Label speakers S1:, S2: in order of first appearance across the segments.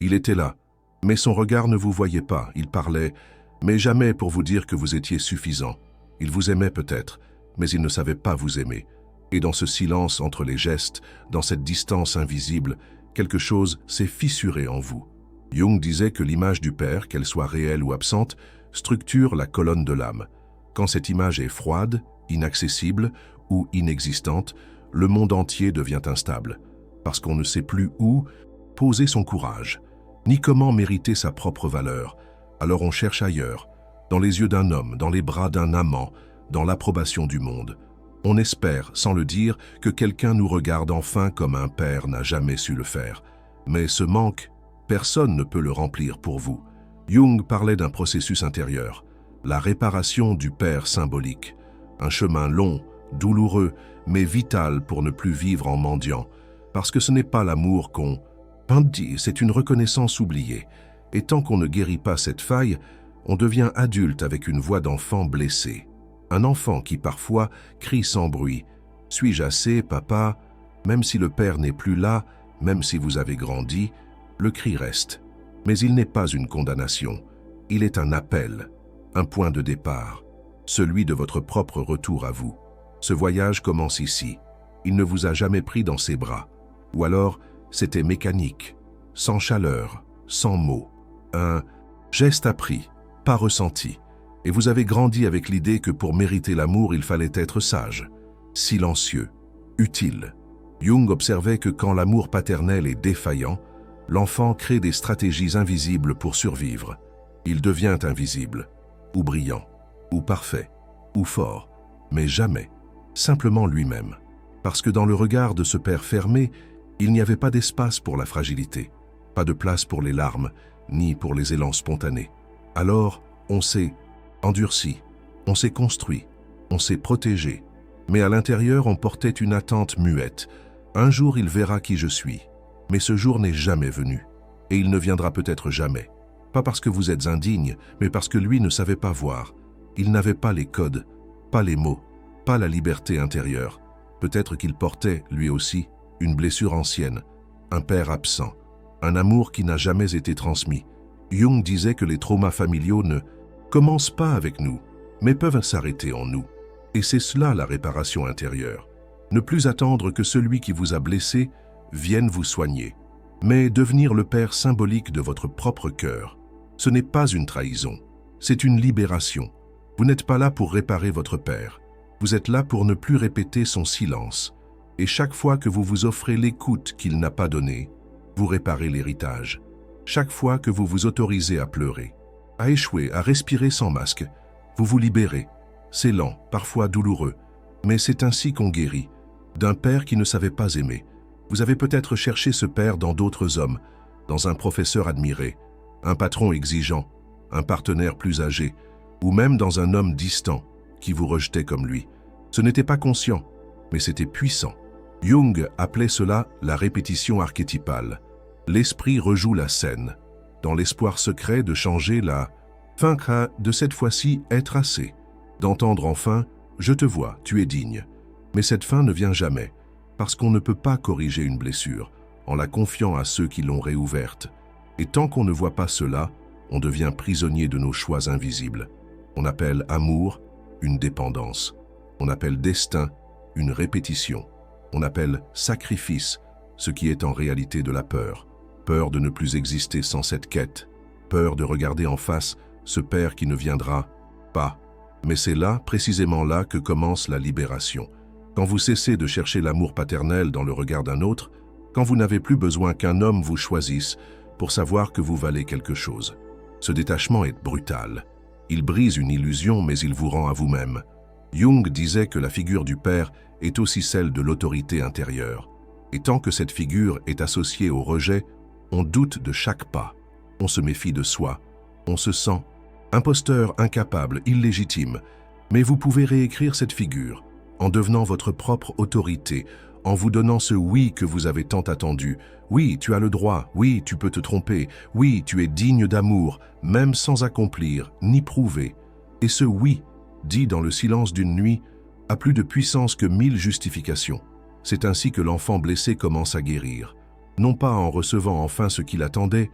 S1: Il était là, mais son regard ne vous voyait pas. Il parlait, mais jamais pour vous dire que vous étiez suffisant. Il vous aimait peut-être, mais il ne savait pas vous aimer. Et dans ce silence entre les gestes, dans cette distance invisible, quelque chose s'est fissuré en vous. Jung disait que l'image du père, qu'elle soit réelle ou absente, structure la colonne de l'âme. Quand cette image est froide, inaccessible ou inexistante, le monde entier devient instable, parce qu'on ne sait plus où poser son courage, ni comment mériter sa propre valeur. Alors on cherche ailleurs, dans les yeux d'un homme, dans les bras d'un amant, dans l'approbation du monde. On espère, sans le dire, que quelqu'un nous regarde enfin comme un père n'a jamais su le faire. Mais ce manque, personne ne peut le remplir pour vous. Jung parlait d'un processus intérieur, la réparation du père symbolique. Un chemin long, douloureux, mais vital pour ne plus vivre en mendiant. Parce que ce n'est pas l'amour qu'on dit, c'est une reconnaissance oubliée. Et tant qu'on ne guérit pas cette faille, on devient adulte avec une voix d'enfant blessé. Un enfant qui parfois crie sans bruit. « Suis-je assez, papa ?» Même si le père n'est plus là, même si vous avez grandi, le cri reste. Mais il n'est pas une condamnation. Il est un appel, un point de départ, celui de votre propre retour à vous. Ce voyage commence ici. Il ne vous a jamais pris dans ses bras. Ou alors, c'était mécanique, sans chaleur, sans mots. Un geste appris, pas ressenti. Et vous avez grandi avec l'idée que pour mériter l'amour, il fallait être sage, silencieux, utile. Jung observait que quand l'amour paternel est défaillant, l'enfant crée des stratégies invisibles pour survivre. Il devient invisible, ou brillant, ou parfait, ou fort, mais jamais, simplement lui-même. Parce que dans le regard de ce père fermé, il n'y avait pas d'espace pour la fragilité, pas de place pour les larmes, ni pour les élans spontanés. Alors, on s'est endurci, on s'est construit, on s'est protégé. Mais à l'intérieur, on portait une attente muette. Un jour, il verra qui je suis. Mais ce jour n'est jamais venu. Et il ne viendra peut-être jamais. Pas parce que vous êtes indigne, mais parce que lui ne savait pas voir. Il n'avait pas les codes, pas les mots, pas la liberté intérieure. Peut-être qu'il portait, lui aussi, une blessure ancienne, un père absent, un amour qui n'a jamais été transmis. Jung disait que les traumas familiaux ne commencent pas avec nous, mais peuvent s'arrêter en nous. Et c'est cela la réparation intérieure. Ne plus attendre que celui qui vous a blessé vienne vous soigner, mais devenir le père symbolique de votre propre cœur. Ce n'est pas une trahison, c'est une libération. Vous n'êtes pas là pour réparer votre père. Vous êtes là pour ne plus répéter son silence. Et chaque fois que vous vous offrez l'écoute qu'il n'a pas donnée, vous réparez l'héritage. Chaque fois que vous vous autorisez à pleurer, à échouer, à respirer sans masque, vous vous libérez. C'est lent, parfois douloureux, mais c'est ainsi qu'on guérit. D'un père qui ne savait pas aimer. Vous avez peut-être cherché ce père dans d'autres hommes, dans un professeur admiré, un patron exigeant, un partenaire plus âgé, ou même dans un homme distant qui vous rejetait comme lui. Ce n'était pas conscient, mais c'était puissant. Jung appelait cela la répétition archétypale. L'esprit rejoue la scène, dans l'espoir secret de changer la fin, de cette fois-ci être assez, d'entendre enfin « je te vois, tu es digne ». Mais cette fin ne vient jamais, parce qu'on ne peut pas corriger une blessure en la confiant à ceux qui l'ont réouverte. Et tant qu'on ne voit pas cela, on devient prisonnier de nos choix invisibles. On appelle amour une dépendance. On appelle destin une répétition. On appelle sacrifice ce qui est en réalité de la peur. Peur de ne plus exister sans cette quête. Peur de regarder en face ce père qui ne viendra pas. Mais c'est là, précisément là, que commence la libération. Quand vous cessez de chercher l'amour paternel dans le regard d'un autre, quand vous n'avez plus besoin qu'un homme vous choisisse pour savoir que vous valez quelque chose. Ce détachement est brutal. Il brise une illusion, mais il vous rend à vous-même. Jung disait que la figure du père est aussi celle de l'autorité intérieure. Et tant que cette figure est associée au rejet, on doute de chaque pas. On se méfie de soi. On se sent imposteur, incapable, illégitime. Mais vous pouvez réécrire cette figure en devenant votre propre autorité, en vous donnant ce oui que vous avez tant attendu. Oui, tu as le droit, oui, tu peux te tromper, oui, tu es digne d'amour, même sans accomplir, ni prouver. Et ce oui, dit dans le silence d'une nuit, a plus de puissance que 1000 justifications. C'est ainsi que l'enfant blessé commence à guérir. Non pas en recevant enfin ce qu'il attendait,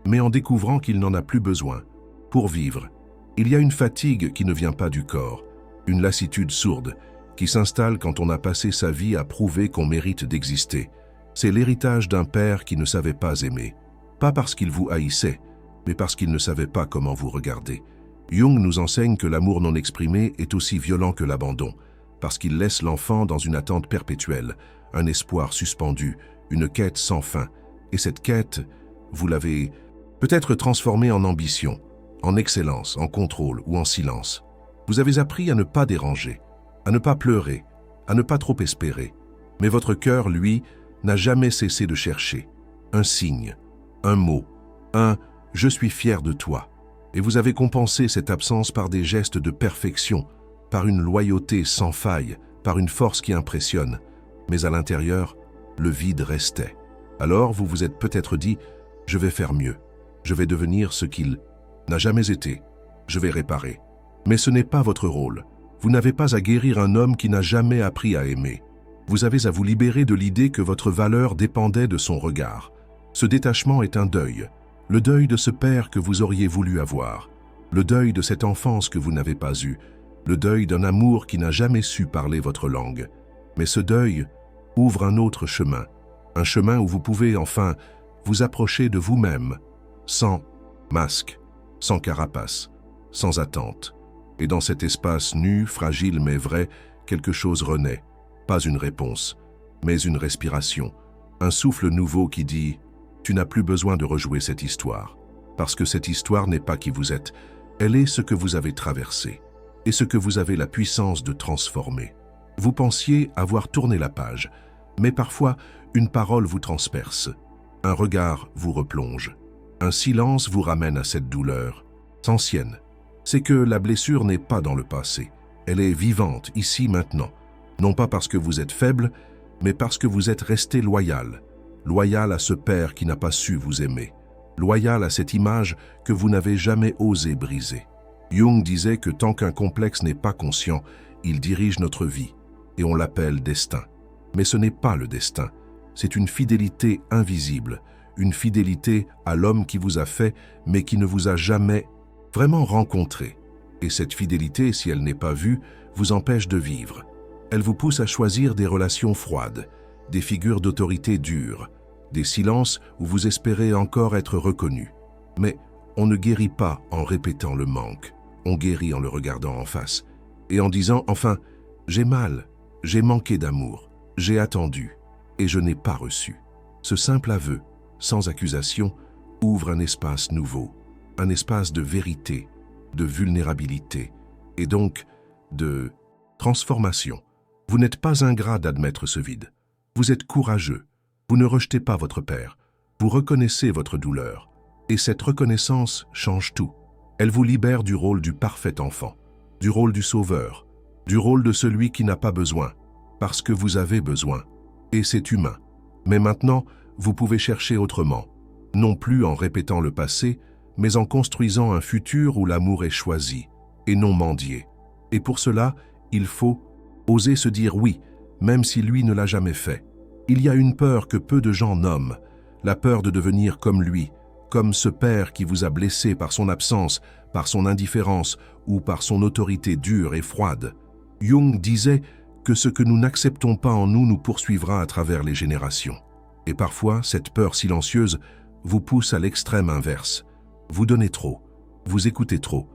S1: mais en découvrant qu'il n'en a plus besoin. Pour vivre, il y a une fatigue qui ne vient pas du corps, une lassitude sourde qui s'installe quand on a passé sa vie à prouver qu'on mérite d'exister. C'est l'héritage d'un père qui ne savait pas aimer, pas parce qu'il vous haïssait, mais parce qu'il ne savait pas comment vous regarder. Jung nous enseigne que l'amour non exprimé est aussi violent que l'abandon, parce qu'il laisse l'enfant dans une attente perpétuelle, un espoir suspendu, une quête sans fin. Et cette quête, vous l'avez peut-être transformée en ambition, en excellence, en contrôle ou en silence. Vous avez appris à ne pas déranger, à ne pas pleurer, à ne pas trop espérer. Mais votre cœur, lui, n'a jamais cessé de chercher. Un signe, un mot, un « je suis fier de toi ». Et vous avez compensé cette absence par des gestes de perfection, par une loyauté sans faille, par une force qui impressionne. Mais à l'intérieur, le vide restait. Alors vous vous êtes peut-être dit « je vais faire mieux, je vais devenir ce qu'il n'a jamais été, je vais réparer ». Mais ce n'est pas votre rôle. Vous n'avez pas à guérir un homme qui n'a jamais appris à aimer. Vous avez à vous libérer de l'idée que votre valeur dépendait de son regard. Ce détachement est un deuil. Le deuil de ce père que vous auriez voulu avoir. Le deuil de cette enfance que vous n'avez pas eue. Le deuil d'un amour qui n'a jamais su parler votre langue. Mais ce deuil ouvre un autre chemin. Un chemin où vous pouvez enfin vous approcher de vous-même, sans masque, sans carapace, sans attente. Et dans cet espace nu, fragile mais vrai, quelque chose renaît. Pas une réponse, mais une respiration. Un souffle nouveau qui dit « Tu n'as plus besoin de rejouer cette histoire. » Parce que cette histoire n'est pas qui vous êtes. Elle est ce que vous avez traversé et ce que vous avez la puissance de transformer. Vous pensiez avoir tourné la page, mais parfois une parole vous transperce. Un regard vous replonge. Un silence vous ramène à cette douleur ancienne. C'est que la blessure n'est pas dans le passé. Elle est vivante, ici, maintenant. Non pas parce que vous êtes faible, mais parce que vous êtes resté loyal. Loyal à ce père qui n'a pas su vous aimer. Loyal à cette image que vous n'avez jamais osé briser. Jung disait que tant qu'un complexe n'est pas conscient, il dirige notre vie, et on l'appelle destin. Mais ce n'est pas le destin. C'est une fidélité invisible, une fidélité à l'homme qui vous a fait, mais qui ne vous a jamais vraiment rencontré. Et cette fidélité, si elle n'est pas vue, vous empêche de vivre. Elle vous pousse à choisir des relations froides, des figures d'autorité dures, des silences où vous espérez encore être reconnu. Mais on ne guérit pas en répétant le manque, on guérit en le regardant en face, et en disant enfin « j'ai mal, j'ai manqué d'amour, j'ai attendu, et je n'ai pas reçu ». Ce simple aveu, sans accusation, ouvre un espace nouveau, un espace de vérité, de vulnérabilité, et donc de transformation. Vous n'êtes pas ingrat d'admettre ce vide. Vous êtes courageux. Vous ne rejetez pas votre père. Vous reconnaissez votre douleur. Et cette reconnaissance change tout. Elle vous libère du rôle du parfait enfant, du rôle du sauveur, du rôle de celui qui n'a pas besoin, parce que vous avez besoin. Et c'est humain. Mais maintenant, vous pouvez chercher autrement, non plus en répétant le passé, mais en construisant un futur où l'amour est choisi, et non mendié. Et pour cela, il faut oser se dire oui, même si lui ne l'a jamais fait. Il y a une peur que peu de gens nomment, la peur de devenir comme lui, comme ce père qui vous a blessé par son absence, par son indifférence ou par son autorité dure et froide. Jung disait que ce que nous n'acceptons pas en nous nous poursuivra à travers les générations. Et parfois, cette peur silencieuse vous pousse à l'extrême inverse. Vous donnez trop, vous écoutez trop,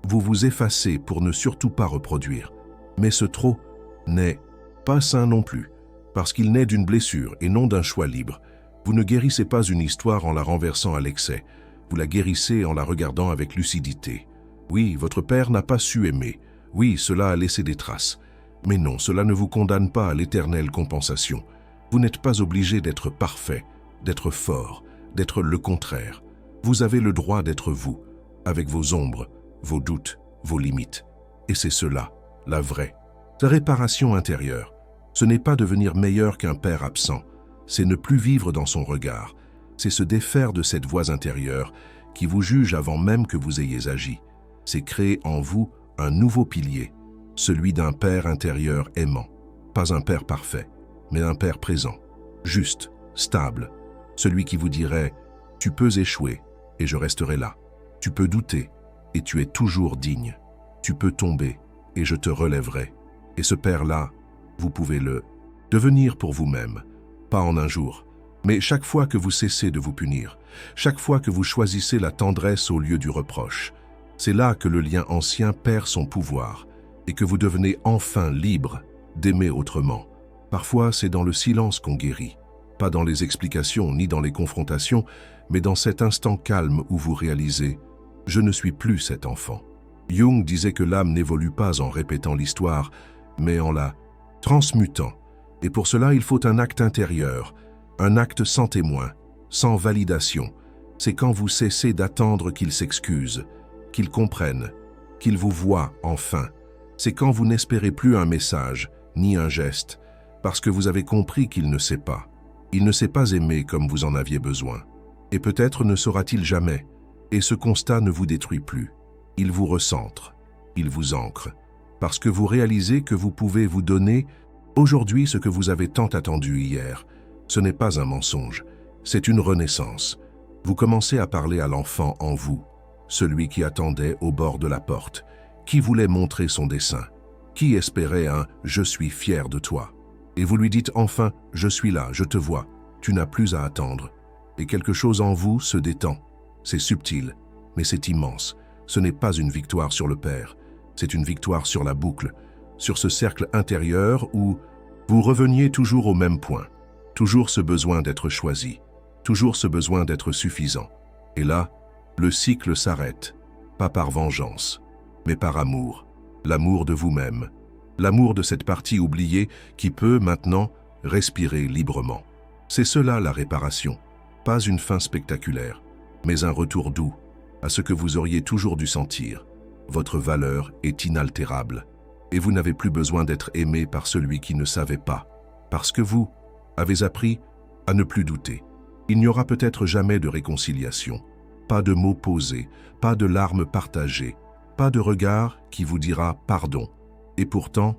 S1: vous vous effacez pour ne surtout pas reproduire. Mais ce trop n'est pas sain non plus, parce qu'il naît d'une blessure et non d'un choix libre. Vous ne guérissez pas une histoire en la renversant à l'excès, vous la guérissez en la regardant avec lucidité. Oui, votre père n'a pas su aimer, oui, cela a laissé des traces. Mais non, cela ne vous condamne pas à l'éternelle compensation. Vous n'êtes pas obligé d'être parfait, d'être fort, d'être le contraire. Vous avez le droit d'être vous, avec vos ombres, vos doutes, vos limites. Et c'est cela, la vraie. Sa réparation intérieure, ce n'est pas devenir meilleur qu'un père absent, c'est ne plus vivre dans son regard, c'est se défaire de cette voix intérieure qui vous juge avant même que vous ayez agi. C'est créer en vous un nouveau pilier, celui d'un père intérieur aimant, pas un père parfait, mais un père présent, juste, stable, celui qui vous dirait « tu peux échouer et je resterai là. Tu peux douter, et tu es toujours digne. Tu peux tomber, et je te relèverai. Et ce Père-là, vous pouvez le devenir pour vous-même, pas en un jour, mais chaque fois que vous cessez de vous punir, chaque fois que vous choisissez la tendresse au lieu du reproche. C'est là que le lien ancien perd son pouvoir, et que vous devenez enfin libre d'aimer autrement. Parfois, c'est dans le silence qu'on guérit, pas dans les explications ni dans les confrontations, mais dans cet instant calme où vous réalisez « je ne suis plus cet enfant ». Jung disait que l'âme n'évolue pas en répétant l'histoire, mais en la transmutant. Et pour cela, il faut un acte intérieur, un acte sans témoin, sans validation. C'est quand vous cessez d'attendre qu'il s'excuse, qu'il comprenne, qu'il vous voie enfin. C'est quand vous n'espérez plus un message, ni un geste, parce que vous avez compris qu'il ne sait pas. Il ne sait pas aimer comme vous en aviez besoin. Et peut-être ne saura-t-il jamais. Et ce constat ne vous détruit plus. Il vous recentre, il vous ancre, parce que vous réalisez que vous pouvez vous donner aujourd'hui ce que vous avez tant attendu hier. Ce n'est pas un mensonge, c'est une renaissance. Vous commencez à parler à l'enfant en vous, celui qui attendait au bord de la porte, qui voulait montrer son dessein, qui espérait un « je suis fier de toi ». Et vous lui dites enfin « je suis là, je te vois, tu n'as plus à attendre ». Et quelque chose en vous se détend. C'est subtil, mais c'est immense. Ce n'est pas une victoire sur le Père, c'est une victoire sur la boucle, sur ce cercle intérieur où vous reveniez toujours au même point, toujours ce besoin d'être choisi, toujours ce besoin d'être suffisant. Et là, le cycle s'arrête, pas par vengeance, mais par amour, l'amour de vous-même, l'amour de cette partie oubliée qui peut maintenant respirer librement. C'est cela la réparation, pas une fin spectaculaire, mais un retour doux à ce que vous auriez toujours dû sentir. Votre valeur est inaltérable et vous n'avez plus besoin d'être aimé par celui qui ne savait pas, parce que vous avez appris à ne plus douter. Il n'y aura peut-être jamais de réconciliation, pas de mots posés, pas de larmes partagées, pas de regard qui vous dira pardon. Et pourtant,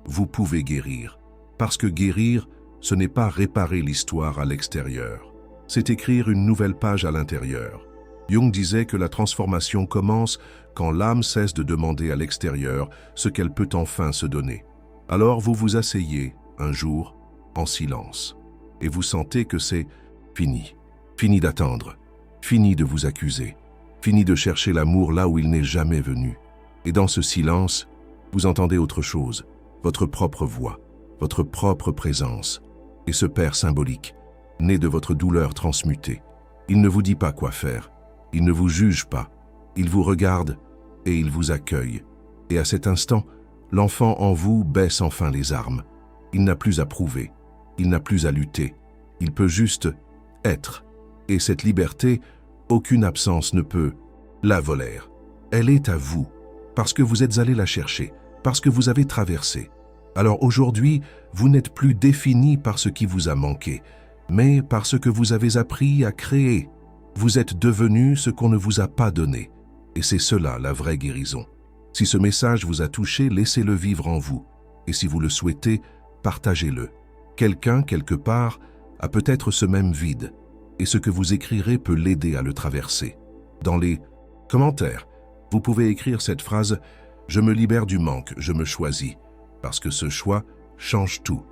S1: vous pouvez guérir, parce que guérir, ce n'est pas réparer l'histoire à l'extérieur, c'est écrire une nouvelle page à l'intérieur. Jung disait que la transformation commence quand l'âme cesse de demander à l'extérieur ce qu'elle peut enfin se donner. Alors vous vous asseyez, un jour, en silence, et vous sentez que c'est fini. Fini d'attendre, fini de vous accuser, fini de chercher l'amour là où il n'est jamais venu. Et dans ce silence, vous entendez autre chose, votre propre voix, votre propre présence, et ce Père symbolique, né de votre douleur transmutée. Il ne vous dit pas quoi faire, il ne vous juge pas, il vous regarde et il vous accueille. Et à cet instant, l'enfant en vous baisse enfin les armes. Il n'a plus à prouver, il n'a plus à lutter, il peut juste être. Et cette liberté, aucune absence ne peut la voler. Elle est à vous, parce que vous êtes allé la chercher, parce que vous avez traversé. Alors aujourd'hui, vous n'êtes plus défini par ce qui vous a manqué, mais par ce que vous avez appris à créer. Vous êtes devenu ce qu'on ne vous a pas donné. Et c'est cela la vraie guérison. Si ce message vous a touché, laissez-le vivre en vous. Et si vous le souhaitez, partagez-le. Quelqu'un, quelque part, a peut-être ce même vide. Et ce que vous écrirez peut l'aider à le traverser. Dans les commentaires, vous pouvez écrire cette phrase « Je me libère du manque, je me choisis », parce que ce choix change tout.